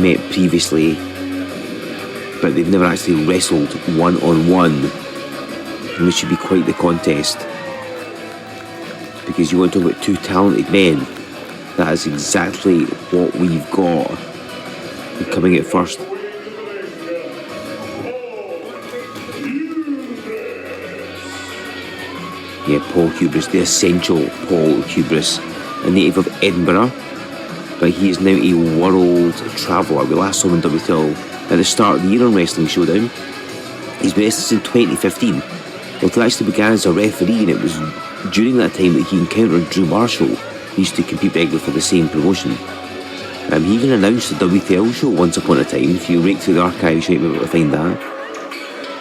met previously, but they've never actually wrestled one-on-one. And this should be quite the contest, because you want to talk about two talented men. That is exactly what we've got. Coming out first, Paul Hubris, the essential Paul Hubris, a native of Edinburgh, but he is now a world traveller. We last saw him in WTL at the start of the year on Wrestling Showdown. He's been wrestling since 2015. Well, he actually began as a referee, and it was during that time that he encountered Drew Marshall. He used to compete regularly for the same promotion. He even announced the WTL show once upon a time. If you rake through the archives, you might be able to find that.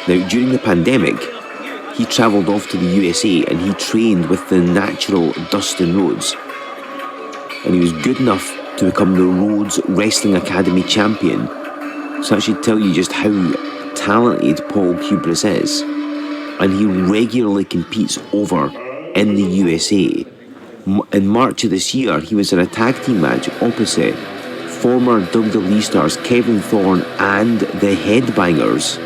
Now, during the pandemic, he travelled off to the USA and he trained with the natural Dustin Rhodes. And he was good enough to become the Rhodes Wrestling Academy champion. So that should tell you just how talented Paul Hubris is. And he regularly competes over in the USA. In March of this year, he was in a tag team match opposite former WWE stars Kevin Thorne and the Headbangers.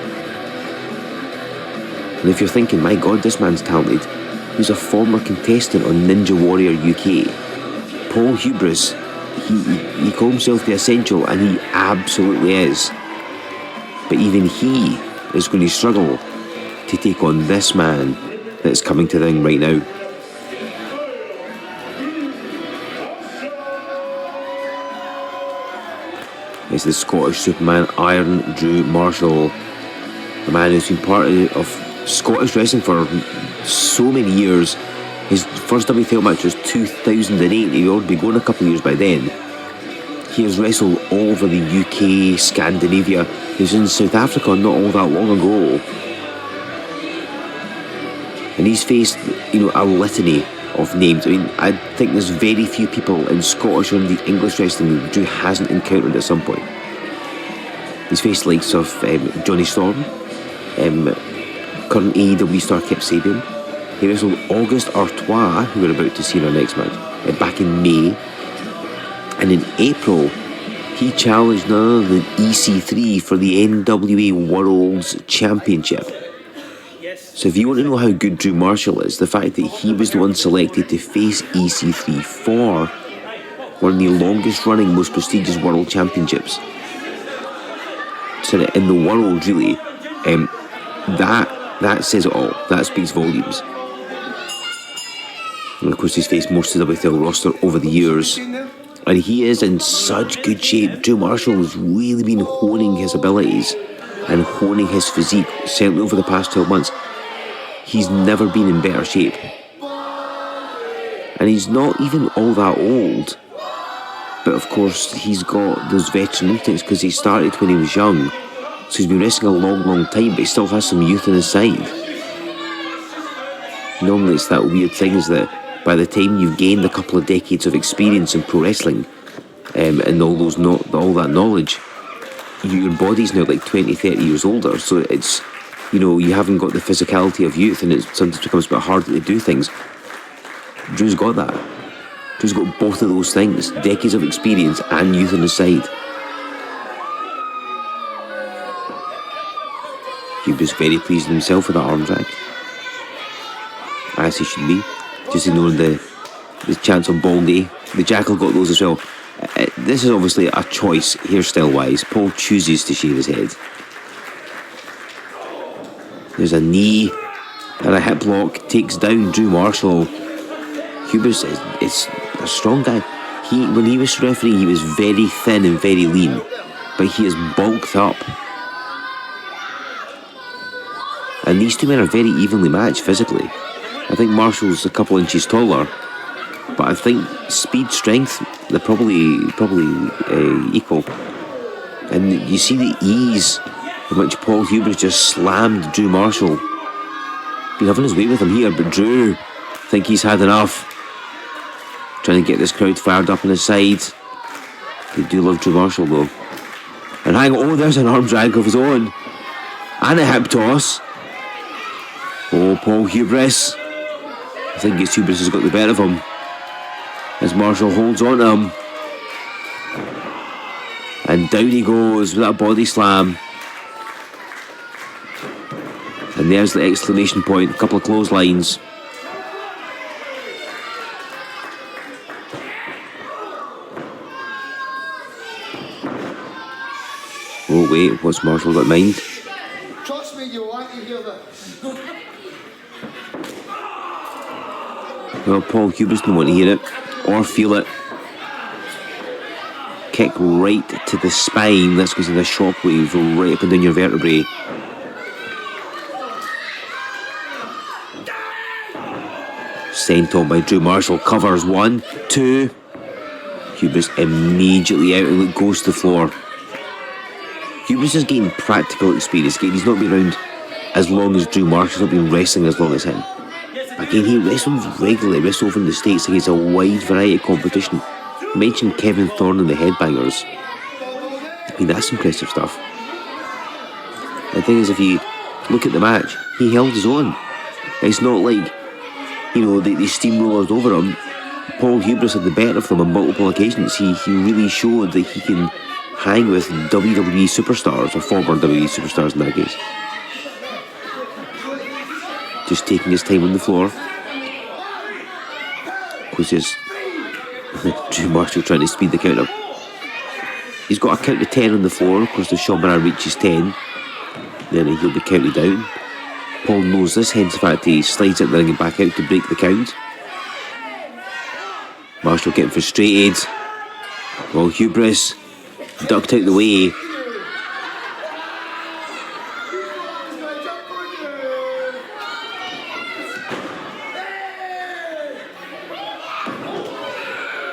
And if you're thinking, my God, this man's talented, he's a former contestant on Ninja Warrior UK. Paul Hubris, he called himself the Essential, and he absolutely is. But even he is going to struggle to take on this man that's coming to the ring right now. It's the Scottish Superman, Iron Drew Marshall, a man who's been part of Scottish wrestling for so many years. His first WTL match was 2008. He'd already been going a couple of years by then. He has wrestled all over the UK, Scandinavia. He was in South Africa not all that long ago. And he's faced, a litany of names. I mean, I think there's very few people in Scottish or indeed English wrestling that Drew hasn't encountered at some point. He's faced likes of Johnny Storm, current AEW star Kip Sabian. He wrestled Auguste Artois, who we're about to see in our next match, back in May. And in April, he challenged none other than EC3 for the NWA World's Championship. So if you want to know how good Drew Marshall is, the fact that he was the one selected to face EC3 for one of the longest running, most prestigious world championships in the world, really, that says it all. That speaks volumes. And of course, he's faced most of the WTL roster over the years, and he is in such good shape. Drew Marshall has really been honing his abilities and honing his physique, certainly over the past 12 months. He's never been in better shape. And he's not even all that old. But of course, he's got those veteran instincts because he started when he was young. So he's been wrestling a long, long time, but he still has some youth on his side. Normally it's that weird thing is that by the time you've gained a couple of decades of experience in pro wrestling, and all that knowledge, your body's now like 20, 30 years older. So it's, you haven't got the physicality of youth, and it sometimes becomes a bit harder to do things. Drew's got that. Drew's got both of those things, decades of experience and youth on his side. He was very pleased with himself with that arm drag, as he should be. Just ignoring the chance of Baldy. The Jackal got those as well. This is obviously a choice hairstyle-wise. Paul chooses to shave his head. There's a knee and a hip lock. Takes down Drew Marshall. Hubris is a strong guy. When he was refereeing, he was very thin and very lean, but he is bulked up. And these two men are very evenly matched physically. I think Marshall's a couple inches taller, but I think speed, strength, they're probably equal. And you see the ease in which Paul Hubris just slammed Drew Marshall. Been having his way with him here, but Drew, I think he's had enough. Trying to get this crowd fired up on his side. They do love Drew Marshall though. And hang on, there's an arm drag of his own. And a hip toss. Oh, Paul Hubris. I think his Hubris has got the better of him, as Marshall holds on to him. And down he goes with that body slam. And there's the exclamation point, a couple of clotheslines. Oh wait, what's Marshall got in mind? Trust me, you want to hear that. Well, Paul Hubris didn't want to hear it or feel it. Kick right to the spine. That's because of the shockwave right up and down your vertebrae. Sent on by Drew Marshall. Covers 1, 2. Hubris immediately out and goes to the floor. Hubris has gained practical experience. Again, he's not been around as long as Drew Marshall's not been wrestling as long as him. Again, he wrestles regularly, wrestles over in the States against a wide variety of competition. I mentioned Kevin Thorne and the Headbangers. I mean, that's impressive stuff. The thing is, if you look at the match, he held his own. It's not like, you know, they steamrolled over him. Paul Hubris had the better of them on multiple occasions. He really showed that he can hang with WWE superstars, or former WWE superstars in that case. Just taking his time on the floor. Of course, there's Drew Marshall trying to speed the count up. He's got a count to 10 on the floor. Of course, if Sean Moran reaches 10, then he'll be counted down. Paul knows this, hence the fact he slides out the ring and back out to break the count. Marshall getting frustrated. Well, Hubris ducked out the way.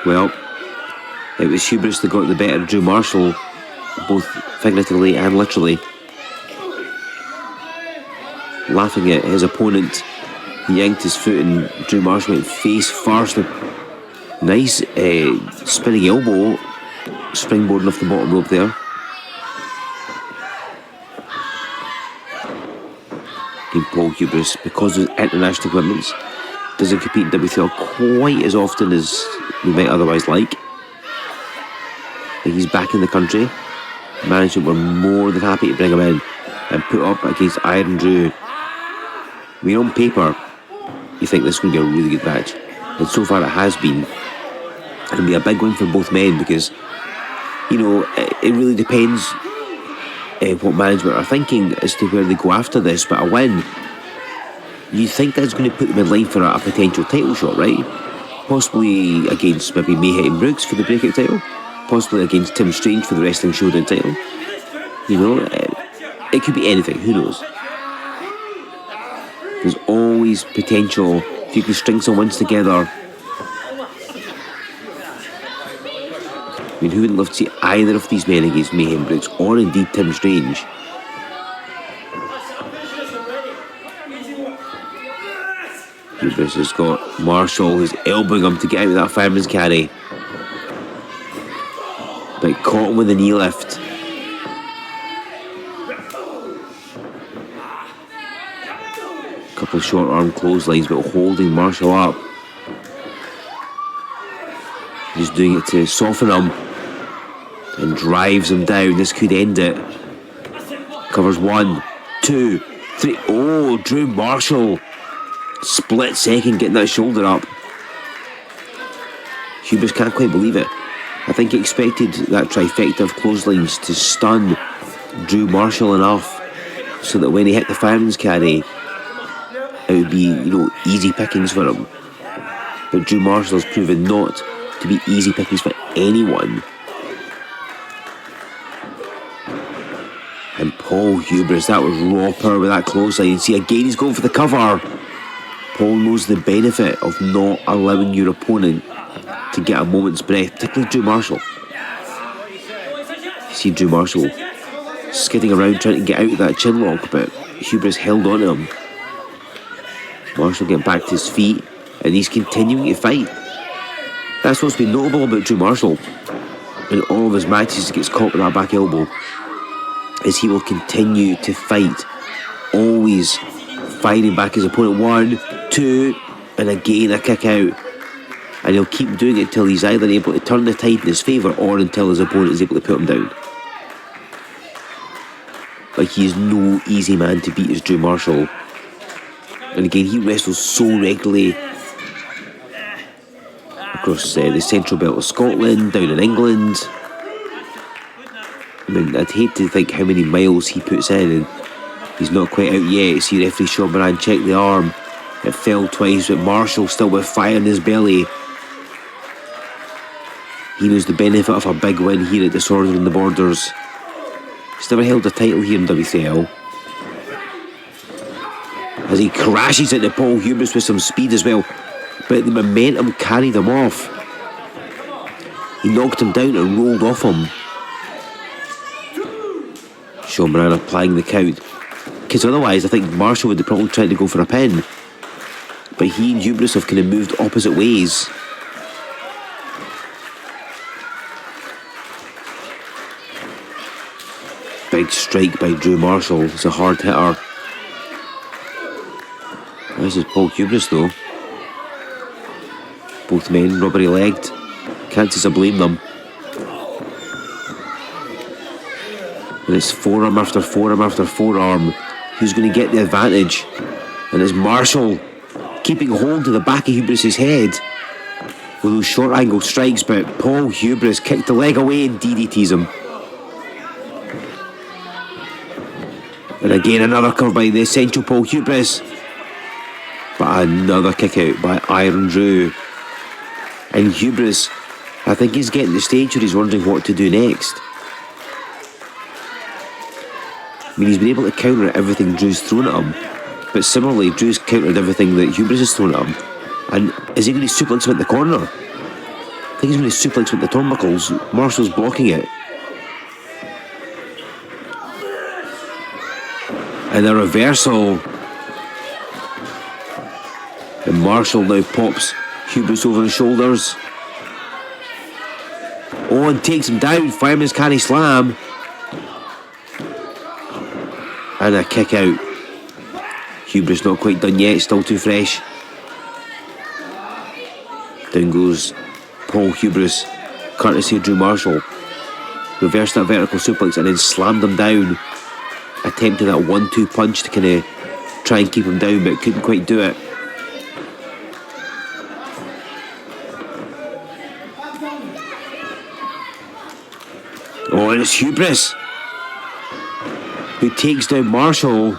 Well, it was Hubris that got the better of Drew Marshall, both figuratively and literally. Laughing at his opponent, he yanked his foot and Drew Marshall went face first. Nice spinning elbow, springboarding off the bottom rope there. And Paul Hubris, because of international commitments, doesn't compete in WTL quite as often as we might otherwise like. But he's back in the country. Management were more than happy to bring him in and put up against Iron Drew. I mean, on paper, you think this would be a really good match. And so far it has been. It'll be a big win for both men because, you know, it really depends what management are thinking as to where they go after this. But a win, you think that's going to put them in line for a potential title shot, right? Possibly against maybe Mayhem Brooks for the breakout title. Possibly against Tim Strange for the Wrestling Showdown title. You know, it could be anything, who knows? There's always potential if you can string some wins together. I mean, who wouldn't love to see either of these men against Mayhem Brooks or indeed Tim Strange? Hubris has got Marshall who's elbowing him to get out of that fireman's carry. But caught him with a knee lift. Couple of short arm clotheslines, but holding Marshall up. He's doing it to soften him and drives him down. This could end it. Covers 1, 2, 3. Oh, Drew Marshall. Split second getting that shoulder up. Hubris can't quite believe it. I think he expected that trifecta of clotheslines to stun Drew Marshall enough so that when he hit the fireman's carry, it would be, you know, easy pickings for him. But Drew Marshall has proven not to be easy pickings for anyone. And Paul Hubris, that was raw power with that clothesline. See, again, he's going for the cover. Paul knows the benefit of not allowing your opponent to get a moment's breath, particularly Drew Marshall. See Drew Marshall skidding around trying to get out of that chin lock, but Hubris held on to him. Marshall getting back to his feet, and he's continuing to fight. That's what's been notable about Drew Marshall. In all of his matches, he gets caught with that back elbow, is he will continue to fight, always fighting back his opponent. 1, 2, and again a kick out. And he'll keep doing it until he's either able to turn the tide in his favour or until his opponent is able to put him down. but he is no easy man to beat as Drew Marshall. And again, he wrestles so regularly across the central belt of Scotland, down in England. I mean, I'd hate to think how many miles he puts in, and he's not quite out yet. See referee Sean Moran check the arm. It fell twice, but Marshall still with fire in his belly. He knows the benefit of a big win here at Disorder on the Borders. He's never held a title here in WCL. As he crashes into Paul Hubris with some speed as well, but the momentum carried him off. He knocked him down and rolled off him. Sean Moran applying the count, because otherwise I think Marshall would have probably tried to go for a pin, but he and Hubris have kind of moved opposite ways. Big strike by Drew Marshall. It's a hard hitter. This is Paul Hubris though. Both men rubbery legged. Can't say I blame them. And it's forearm after forearm after forearm. Who's going to get the advantage? And it's Marshall keeping hold to the back of Hubris' head with those short angle strikes, but Paul Hubris kicked the leg away and DDTs him. And again another cover by the essential Paul Hubris. But another kick out by Iron Drew. And Hubris, I think he's getting to the stage where he's wondering what to do next. I mean, he's been able to counter everything Drew's thrown at him, but similarly, Drew's countered everything that Hubris has thrown at him. And is he going to suplex him at the corner? I think he's going to suplex him at the turnbuckles. Marshall's blocking it. And a reversal. And Marshall now pops Hubris over his shoulders. Oh, and takes him down. Fireman's carry slam. And a kick out. Hubris not quite done yet, still too fresh. Down goes Paul Hubris, courtesy of Drew Marshall. Reversed that vertical suplex and then slammed him down. Attempting that 1-2 punch to kind of try and keep him down, but couldn't quite do it. Oh, and it's Hubris who takes down Marshall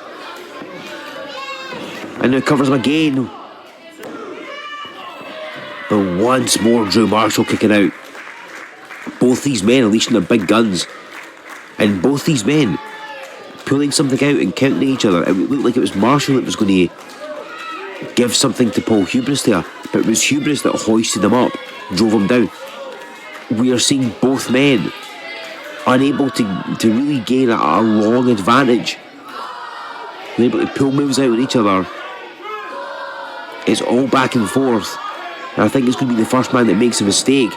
and now covers him again. But once more Drew Marshall kicking out. Both these men unleashing their big guns, and both these men pulling something out and countering each other. It looked like it was Marshall that was going to give something to Paul Hubris there, but it was Hubris that hoisted him up, drove him down. We are seeing both men unable to really gain a long advantage. They're able to pull moves out with each other. It's all back and forth. And I think it's going to be the first man that makes a mistake.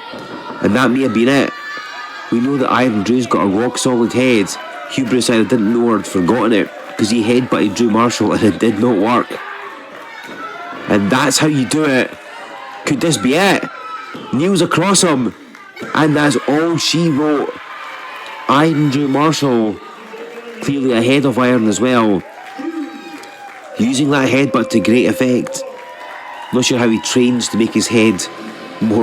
And that may have been it. We know that Iron Drew's got a rock solid head. Hubris either didn't know or had forgotten it, because he headbutted Drew Marshall and it did not work. And that's how you do it. Could this be it? Kneels across him. And that's all she wrote. Iron Drew Marshall clearly ahead of Iron as well. Using that headbutt to great effect. Not sure how he trains to make his head more